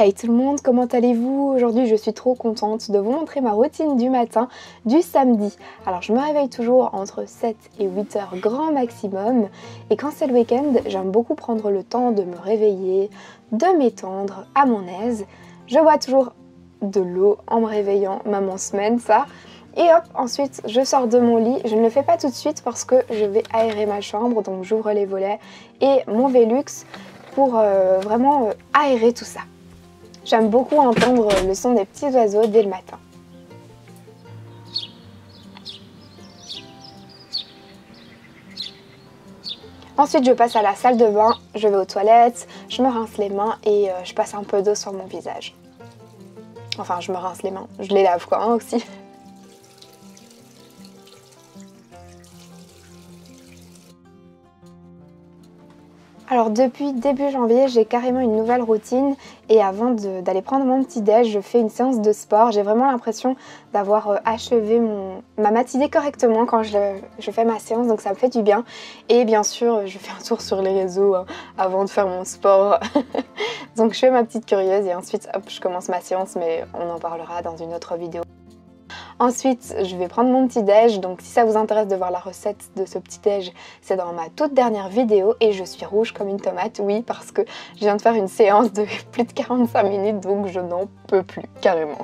Hey tout le monde, comment allez-vous? Aujourd'hui je suis trop contente de vous montrer ma routine du matin du samedi. Alors je me réveille toujours entre 7 et 8 heures grand maximum et quand c'est le week-end j'aime beaucoup prendre le temps de me réveiller, de m'étendre à mon aise. Je bois toujours de l'eau en me réveillant, même en semaine ça. Et hop, ensuite je sors de mon lit. Je ne le fais pas tout de suite parce que je vais aérer ma chambre, donc j'ouvre les volets et mon Velux pour vraiment aérer tout ça. J'aime beaucoup entendre le son des petits oiseaux dès le matin. Ensuite, je passe à la salle de bain, je vais aux toilettes, je me rince les mains et je passe un peu d'eau sur mon visage. Enfin, je me rince les mains, je les lave quoi hein, aussi. Alors depuis début janvier, j'ai carrément une nouvelle routine et avant d'aller prendre mon petit déj, je fais une séance de sport. J'ai vraiment l'impression d'avoir achevé ma matinée correctement quand je fais ma séance, donc ça me fait du bien. Et bien sûr, je fais un tour sur les réseaux avant de faire mon sport. Donc je fais ma petite curieuse et ensuite hop, je commence ma séance, mais on en parlera dans une autre vidéo. Ensuite, je vais prendre mon petit déj, donc si ça vous intéresse de voir la recette de ce petit déj, c'est dans ma toute dernière vidéo et je suis rouge comme une tomate, oui, parce que je viens de faire une séance de plus de 45 minutes, donc je n'en peux plus, carrément.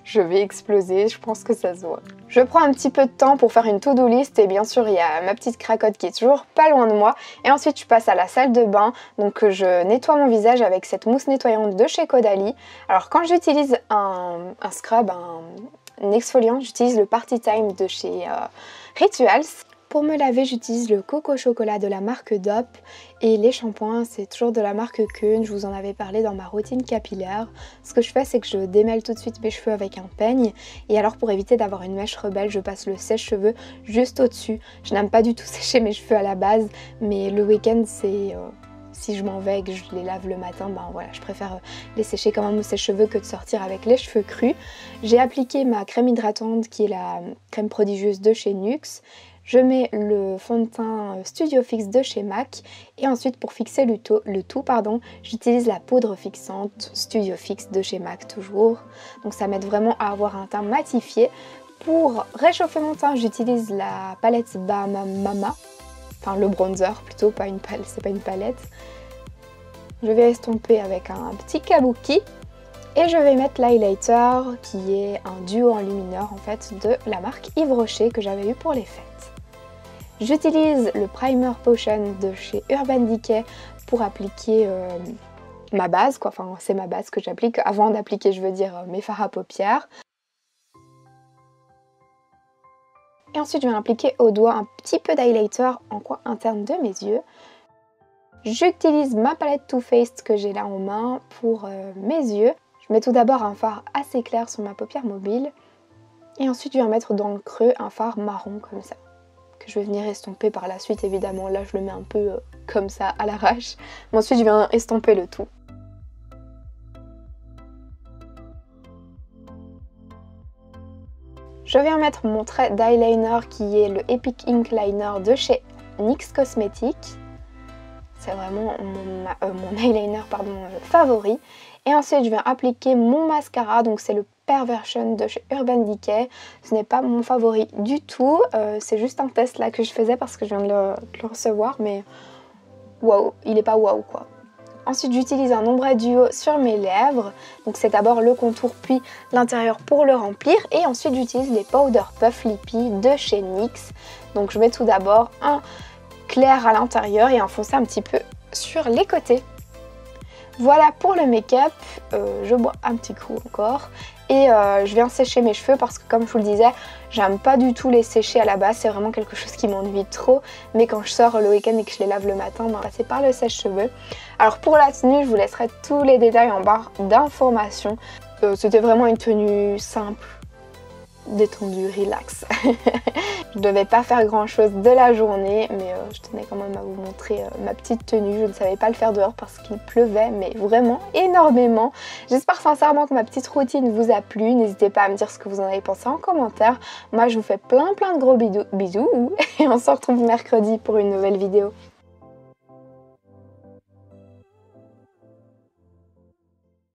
Je vais exploser, je pense que ça se voit. Je prends un petit peu de temps pour faire une to-do list et bien sûr il y a ma petite cracotte qui est toujours pas loin de moi. Et ensuite je passe à la salle de bain, donc je nettoie mon visage avec cette mousse nettoyante de chez Caudalie. Alors quand j'utilise un scrub, un exfoliant, j'utilise le Party Time de chez Rituals. Pour me laver, j'utilise le Coco Chocolat de la marque Dop et les shampoings, c'est toujours de la marque Keune. Je vous en avais parlé dans ma routine capillaire. Ce que je fais, c'est que je démêle tout de suite mes cheveux avec un peigne et alors pour éviter d'avoir une mèche rebelle, je passe le sèche-cheveux juste au-dessus. Je n'aime pas du tout sécher mes cheveux à la base, mais le week-end, c'est... si je m'en vais et que je les lave le matin, ben voilà, je préfère les sécher comme un mousse sèche-cheveux que de sortir avec les cheveux crus. J'ai appliqué ma crème hydratante qui est la crème prodigieuse de chez NYX. Je mets le fond de teint Studio Fix de chez MAC et ensuite pour fixer le tout, j'utilise la poudre fixante Studio Fix de chez MAC toujours. Donc ça m'aide vraiment à avoir un teint matifié. Pour réchauffer mon teint, j'utilise la palette Mama. Enfin le bronzer plutôt, pas une palette, c'est pas une palette. Je vais estomper avec un petit kabuki et je vais mettre l'highlighter qui est un duo enlumineur en fait de la marque Yves Rocher que j'avais eu pour les fêtes. J'utilise le primer potion de chez Urban Decay pour appliquer ma base quoi, enfin c'est ma base que j'applique avant d'appliquer je veux dire mes fards à paupières. Et ensuite, je vais appliquer au doigt un petit peu d'highlighter en coin interne de mes yeux. J'utilise ma palette Too Faced que j'ai là en main pour mes yeux. Je mets tout d'abord un fard assez clair sur ma paupière mobile. Et ensuite, je vais mettre dans le creux un fard marron comme ça. Que je vais venir estomper par la suite, évidemment. Là, je le mets un peu comme ça à l'arrache. Mais ensuite, je viens estomper le tout. Je viens mettre mon trait d'eyeliner qui est le Epic Ink Liner de chez NYX Cosmetics. C'est vraiment mon eyeliner favori. Et ensuite je viens appliquer mon mascara, donc c'est le Perversion de chez Urban Decay. Ce n'est pas mon favori du tout, c'est juste un test là que je faisais parce que je viens de le recevoir, mais waouh, il est pas waouh quoi. Ensuite j'utilise un ombre duo sur mes lèvres, donc c'est d'abord le contour puis l'intérieur pour le remplir et ensuite j'utilise les Powder Puff Lippy de chez NYX. Donc je mets tout d'abord un clair à l'intérieur et un foncé un petit peu sur les côtés. Voilà pour le make-up, je bois un petit coup encore et je viens sécher mes cheveux parce que comme je vous le disais, j'aime pas du tout les sécher à la base, c'est vraiment quelque chose qui m'ennuie trop, mais quand je sors le week-end et que je les lave le matin, on va passer par le sèche-cheveux. Alors pour la tenue, je vous laisserai tous les détails en barre d'informations. C'était vraiment une tenue simple, détendue, relax. Je ne devais pas faire grand chose de la journée, mais je tenais quand même à vous montrer ma petite tenue. Je ne savais pas le faire dehors parce qu'il pleuvait, mais vraiment énormément. J'espère sincèrement que ma petite routine vous a plu. N'hésitez pas à me dire ce que vous en avez pensé en commentaire. Moi je vous fais plein de gros bisous et on se retrouve mercredi pour une nouvelle vidéo.